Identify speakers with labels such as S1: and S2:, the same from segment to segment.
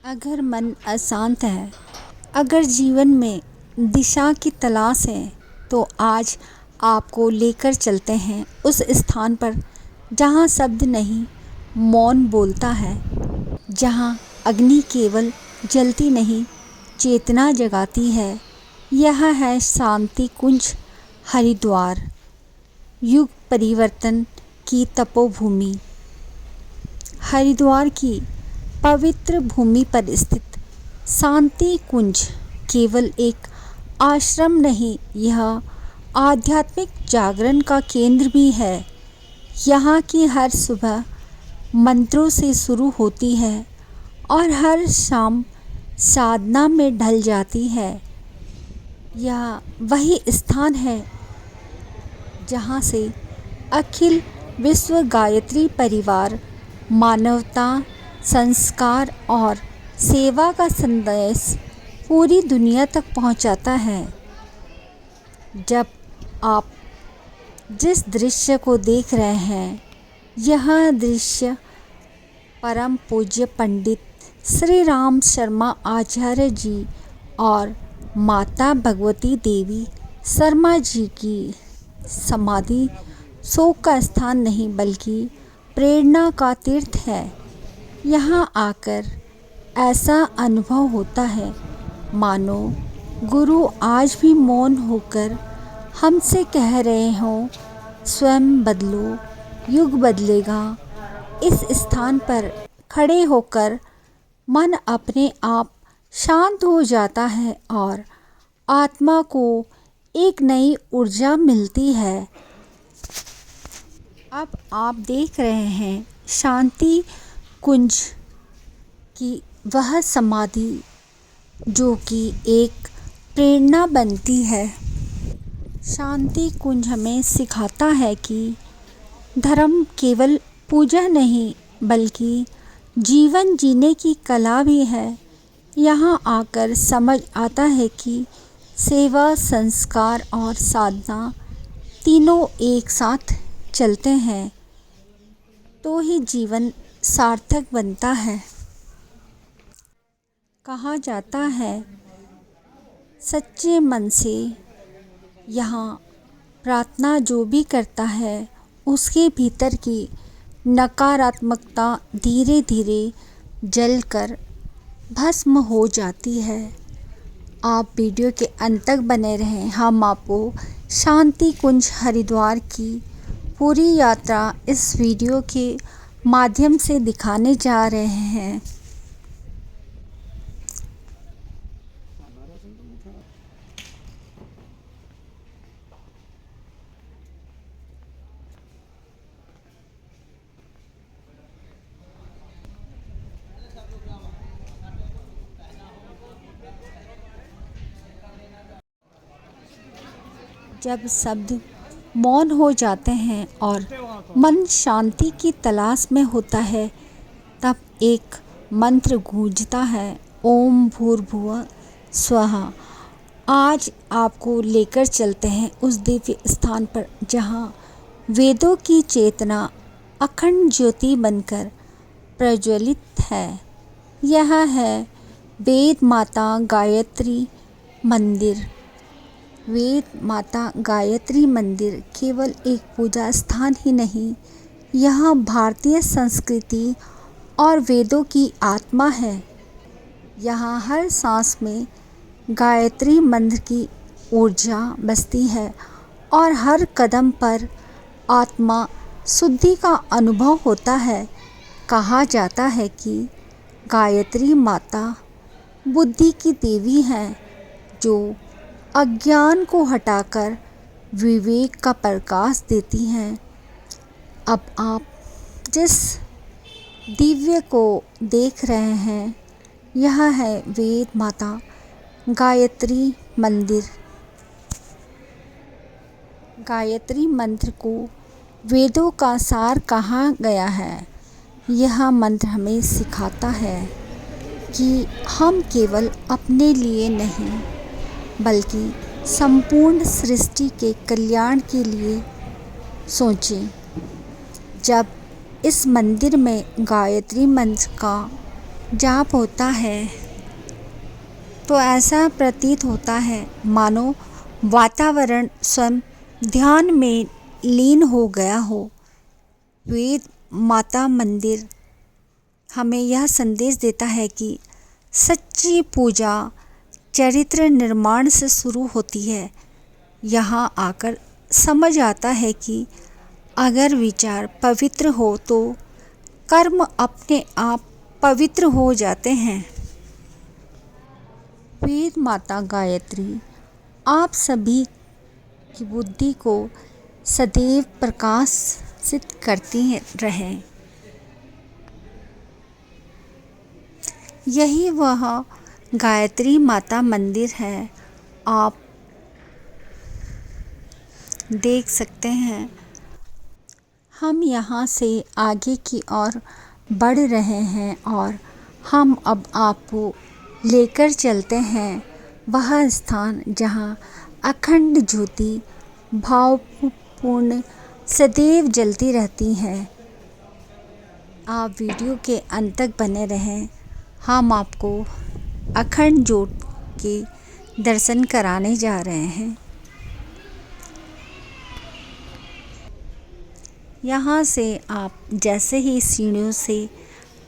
S1: अगर मन अशांत है, अगर जीवन में दिशा की तलाश है, तो आज आपको लेकर चलते हैं उस स्थान पर जहाँ शब्द नहीं, मौन बोलता है। जहाँ अग्नि केवल जलती नहीं, चेतना जगाती है। यह है शांति कुंज हरिद्वार, युग परिवर्तन की तपोभूमि। हरिद्वार की पवित्र भूमि पर स्थित शांति कुंज केवल एक आश्रम नहीं, यह आध्यात्मिक जागरण का केंद्र भी है। यहाँ की हर सुबह मंत्रों से शुरू होती है और हर शाम साधना में ढल जाती है। यह वही स्थान है जहाँ से अखिल विश्व गायत्री परिवार मानवता, संस्कार और सेवा का संदेश पूरी दुनिया तक पहुंचाता है। जब आप जिस दृश्य को देख रहे हैं, यह दृश्य परम पूज्य पंडित श्री राम शर्मा आचार्य जी और माता भगवती देवी शर्मा जी की समाधि शोक का स्थान नहीं बल्कि प्रेरणा का तीर्थ है। यहाँ आकर ऐसा अनुभव होता है मानो गुरु आज भी मौन होकर हमसे कह रहे हों, स्वयं बदलो, युग बदलेगा। इस स्थान पर खड़े होकर मन अपने आप शांत हो जाता है और आत्मा को एक नई ऊर्जा मिलती है। अब आप देख रहे हैं शांति कुंज की वह समाधि जो कि एक प्रेरणा बनती है। शांति कुंज हमें सिखाता है कि धर्म केवल पूजा नहीं बल्कि जीवन जीने की कला भी है। यहाँ आकर समझ आता है कि सेवा, संस्कार और साधना तीनों एक साथ चलते हैं तो ही जीवन सार्थक बनता है। कहा जाता है सच्चे मन से यहाँ प्रार्थना जो भी करता है उसके भीतर की नकारात्मकता धीरे धीरे जलकर भस्म हो जाती है। आप वीडियो के अंत तक बने रहें। हम आपको शांति कुंज हरिद्वार की पूरी यात्रा इस वीडियो के माध्यम से दिखाने जा रहे हैं। जब शब्द मौन हो जाते हैं और मन शांति की तलाश में होता है, तब एक मंत्र गूंजता है, ओम भूर्भुवः स्वः। आज आपको लेकर चलते हैं उस दिव्य स्थान पर जहाँ वेदों की चेतना अखंड ज्योति बनकर प्रज्वलित है। यह है वेद माता गायत्री मंदिर। वेद माता गायत्री मंदिर केवल एक पूजा स्थान ही नहीं, यह भारतीय संस्कृति और वेदों की आत्मा है। यहाँ हर सांस में गायत्री मंत्र की ऊर्जा बसती है और हर कदम पर आत्मा शुद्धि का अनुभव होता है। कहा जाता है कि गायत्री माता बुद्धि की देवी है जो अज्ञान को हटाकर विवेक का प्रकाश देती हैं। अब आप जिस दिव्य को देख रहे हैं, यह है वेद माता गायत्री मंदिर। गायत्री मंत्र को वेदों का सार कहा गया है। यह मंत्र हमें सिखाता है कि हम केवल अपने लिए नहीं बल्कि संपूर्ण सृष्टि के कल्याण के लिए सोचें। जब इस मंदिर में गायत्री मंत्र का जाप होता है तो ऐसा प्रतीत होता है मानो वातावरण स्वयं ध्यान में लीन हो गया हो। वेद माता मंदिर हमें यह संदेश देता है कि सच्ची पूजा चरित्र निर्माण से शुरू होती है। यहाँ आकर समझ आता है कि अगर विचार पवित्र हो तो कर्म अपने आप पवित्र हो जाते हैं। वेद माता गायत्री आप सभी की बुद्धि को सदैव प्रकाशित करती रहें। यही वह गायत्री माता मंदिर है। आप देख सकते हैं हम यहाँ से आगे की ओर बढ़ रहे हैं और हम अब आपको लेकर चलते हैं वह स्थान जहाँ अखंड ज्योति भावपूर्ण सदैव जलती रहती है। आप वीडियो के अंत तक बने रहें। हम आपको अखंड ज्योत के दर्शन कराने जा रहे हैं। यहाँ से आप जैसे ही सीढ़ियों से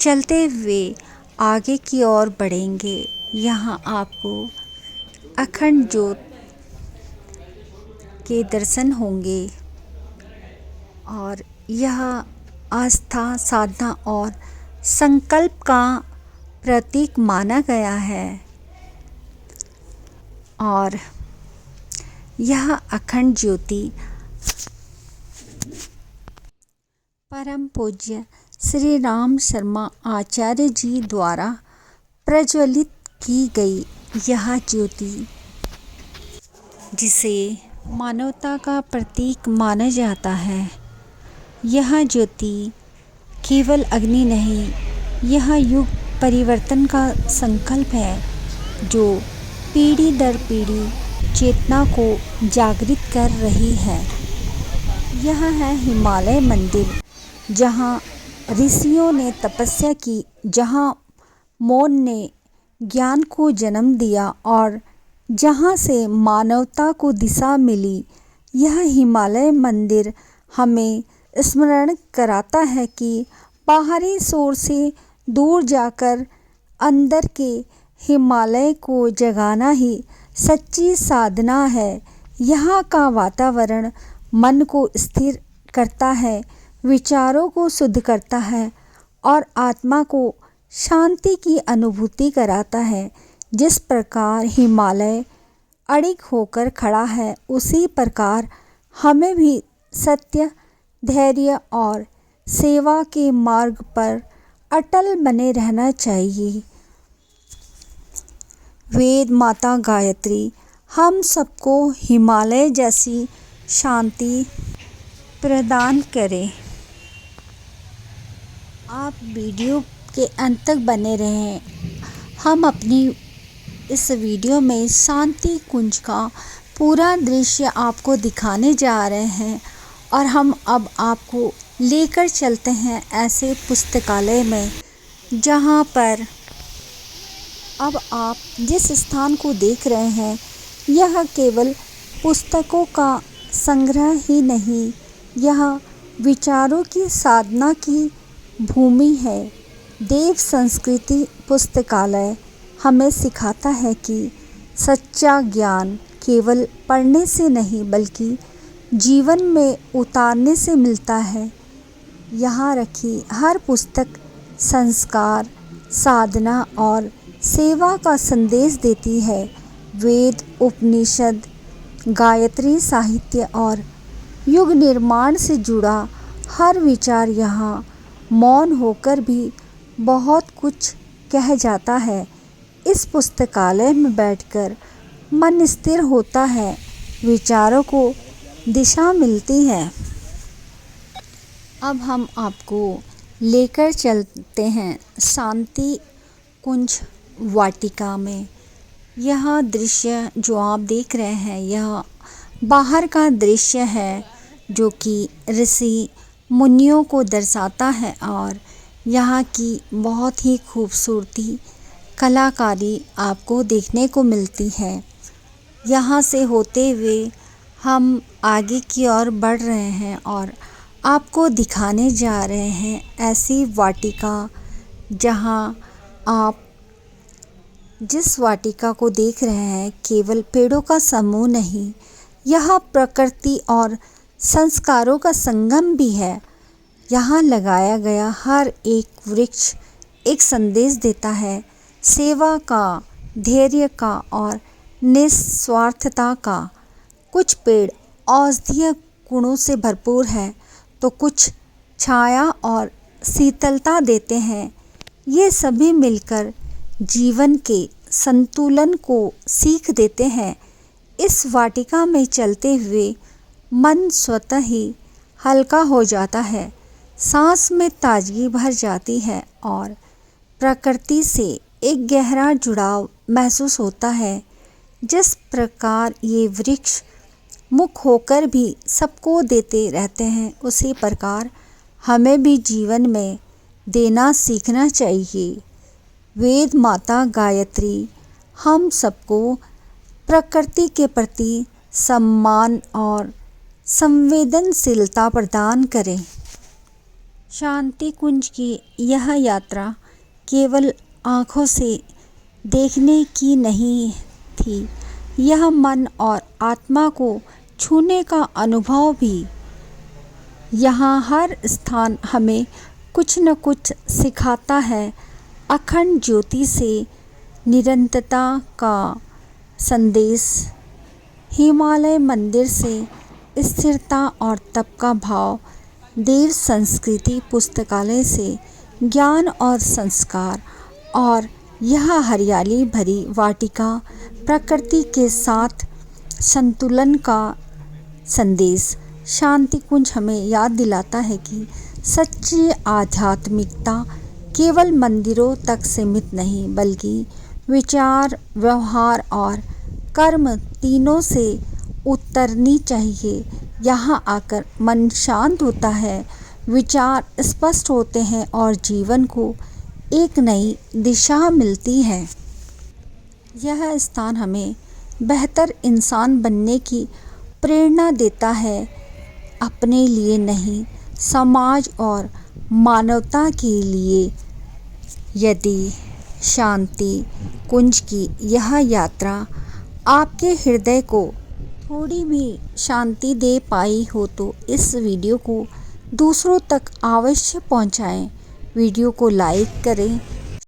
S1: चलते हुए आगे की ओर बढ़ेंगे, यहाँ आपको अखंड ज्योत के दर्शन होंगे और यह आस्था, साधना और संकल्प का प्रतीक माना गया है। और यह अखंड ज्योति परम पूज्य श्री राम शर्मा आचार्य जी द्वारा प्रज्वलित की गई यह ज्योति, जिसे मानवता का प्रतीक माना जाता है। यह ज्योति केवल अग्नि नहीं, यह युग परिवर्तन का संकल्प है जो पीढ़ी दर पीढ़ी चेतना को जागृत कर रही है। यह है हिमालय मंदिर, जहाँ ऋषियों ने तपस्या की, जहाँ मौन ने ज्ञान को जन्म दिया और जहाँ से मानवता को दिशा मिली। यह हिमालय मंदिर हमें स्मरण कराता है कि बाहरी शोर से दूर जाकर अंदर के हिमालय को जगाना ही सच्ची साधना है। यहाँ का वातावरण मन को स्थिर करता है, विचारों को शुद्ध करता है और आत्मा को शांति की अनुभूति कराता है। जिस प्रकार हिमालय अडिग होकर खड़ा है, उसी प्रकार हमें भी सत्य, धैर्य और सेवा के मार्ग पर अटल बने रहना चाहिए। वेद माता गायत्री हम सबको हिमालय जैसी शांति प्रदान करे। आप वीडियो के अंत तक बने रहें। हम अपनी इस वीडियो में शांति कुंज का पूरा दृश्य आपको दिखाने जा रहे हैं और हम अब आपको लेकर चलते हैं ऐसे पुस्तकालय में जहां पर अब आप जिस स्थान को देख रहे हैं, यह केवल पुस्तकों का संग्रह ही नहीं, यह विचारों की साधना की भूमि है। देव संस्कृति पुस्तकालय हमें सिखाता है कि सच्चा ज्ञान केवल पढ़ने से नहीं बल्कि जीवन में उतारने से मिलता है। यहाँ रखी हर पुस्तक संस्कार, साधना और सेवा का संदेश देती है। वेद, उपनिषद, गायत्री साहित्य और युग निर्माण से जुड़ा हर विचार यहाँ मौन होकर भी बहुत कुछ कह जाता है। इस पुस्तकालय में बैठकर मन स्थिर होता है, विचारों को दिशा मिलती है। अब हम आपको लेकर चलते हैं शांति कुंज वाटिका में। यह दृश्य जो आप देख रहे हैं, यह बाहर का दृश्य है जो कि ऋषि मुनियों को दर्शाता है और यहाँ की बहुत ही खूबसूरती कलाकारी आपको देखने को मिलती है। यहाँ से होते हुए हम आगे की ओर बढ़ रहे हैं और आपको दिखाने जा रहे हैं ऐसी वाटिका जहाँ आप जिस वाटिका को देख रहे हैं केवल पेड़ों का समूह नहीं, यह प्रकृति और संस्कारों का संगम भी है। यहाँ लगाया गया हर एक वृक्ष एक संदेश देता है, सेवा का, धैर्य का और निस्वार्थता का। कुछ पेड़ औषधीय गुणों से भरपूर है तो कुछ छाया और शीतलता देते हैं। ये सभी मिलकर जीवन के संतुलन को सीख देते हैं। इस वाटिका में चलते हुए मन स्वतः ही हल्का हो जाता है, सांस में ताजगी भर जाती है और प्रकृति से एक गहरा जुड़ाव महसूस होता है। जिस प्रकार ये वृक्ष मुख होकर भी सबको देते रहते हैं, उसी प्रकार हमें भी जीवन में देना सीखना चाहिए। वेद माता गायत्री हम सबको प्रकृति के प्रति सम्मान और संवेदनशीलता प्रदान करें। शांति कुंज की यह यात्रा केवल आँखों से देखने की नहीं थी, यह मन और आत्मा को छूने का अनुभव भी। यहाँ हर स्थान हमें कुछ न कुछ सिखाता है। अखंड ज्योति से निरंतरता का संदेश, हिमालय मंदिर से स्थिरता और तप का भाव, देव संस्कृति पुस्तकालय से ज्ञान और संस्कार, और यह हरियाली भरी वाटिका प्रकृति के साथ संतुलन का संदेश। शांति कुंज हमें याद दिलाता है कि सच्ची आध्यात्मिकता केवल मंदिरों तक सीमित नहीं, बल्कि विचार, व्यवहार और कर्म तीनों से उतरनी चाहिए। यहाँ आकर मन शांत होता है, विचार स्पष्ट होते हैं और जीवन को एक नई दिशा मिलती है। यह स्थान हमें बेहतर इंसान बनने की प्रेरणा देता है, अपने लिए नहीं, समाज और मानवता के लिए। यदि शांति कुंज की यह यात्रा आपके हृदय को थोड़ी भी शांति दे पाई हो तो इस वीडियो को दूसरों तक अवश्य पहुंचाएं। वीडियो को लाइक करें,